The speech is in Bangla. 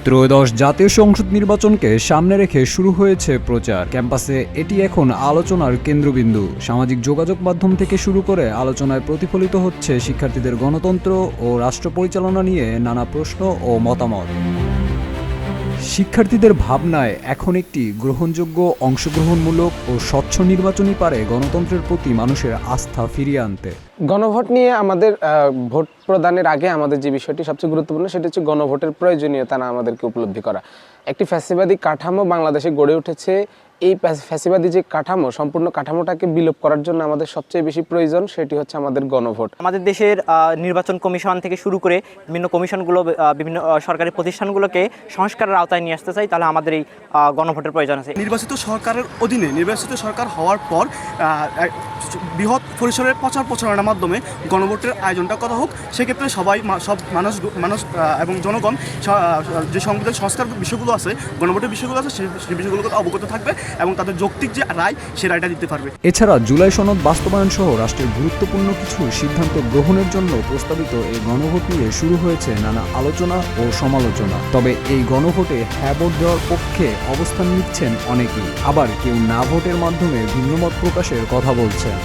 ত্রয়োদশ জাতীয় সংসদ নির্বাচনকে সামনে রেখে শুরু হয়েছে প্রচার। ক্যাম্পাসে এটি এখন আলোচনার কেন্দ্রবিন্দু। সামাজিক যোগাযোগ মাধ্যম থেকে শুরু করে আলোচনায় প্রতিফলিত হচ্ছে শিক্ষার্থীদের গণতন্ত্র ও রাষ্ট্র পরিচালনা নিয়ে নানা প্রশ্ন ও মতামত। শিক্ষার্থীদের ভাবনায় এখন একটি গ্রহণযোগ্য, অংশগ্রহণমূলক ও স্বচ্ছ নির্বাচনই পারে গণতন্ত্রের প্রতি মানুষের আস্থা ফিরিয়ে আনতে। গণভোট নিয়ে আমাদের ভোট প্রদানের আগে আমাদের যে বিষয়টি সবচেয়ে গুরুত্বপূর্ণ সেটা হচ্ছে গণভোটের প্রয়োজনীয়তা না আমাদেরকে উপলব্ধি করা। একটি ফ্যাসিবাদী কাঠামো বাংলাদেশে গড়ে উঠেছে। এই ফ্যাসিবাদী যে কাঠামো, সম্পূর্ণ কাঠামোটাকে বিলোপ করার জন্য আমাদের সবচেয়ে বেশি প্রয়োজন সেটি হচ্ছে আমাদের গণভোট। আমাদের দেশের নির্বাচন কমিশন থেকে শুরু করে বিভিন্ন কমিশনগুলো, বিভিন্ন সরকারি প্রতিষ্ঠানগুলোকে সংস্কারের আওতায় নিয়ে আসতে চাই, তাহলে আমাদের এই গণভোটের প্রয়োজন আছে। নির্বাচিত সরকারের অধীনে নির্বাচিত সরকার হওয়ার পর বৃহৎ পরিসরের প্রচার প্রচারণার মাধ্যমে গণভোটের আয়োজনটা করা হোক। সেক্ষেত্রে সব মানুষ এবং জনগণ যে সংবিধান সংস্কার বিষয়গুলো আছে, গণভোটের বিষয়গুলো আছে, সেই বিষয়গুলো অবগত থাকবে এবং তাদের যৌক্তিক যে রায় সে রায়টা দিতে পারবে। এছাড়া জুলাই সনদ বাস্তবায়ন সহ রাষ্ট্রের গুরুত্বপূর্ণ কিছু সিদ্ধান্ত গ্রহণের জন্য প্রস্তাবিত এই গণভোট নিয়ে শুরু হয়েছে নানা আলোচনা ও সমালোচনা। তবে এই গণভোটে হ্যাঁ ভোট দেওয়ার পক্ষে অবস্থান নিচ্ছেন অনেকেই, আবার কেউ না ভোটের মাধ্যমে ভিন্নমত প্রকাশের কথা বলছেন।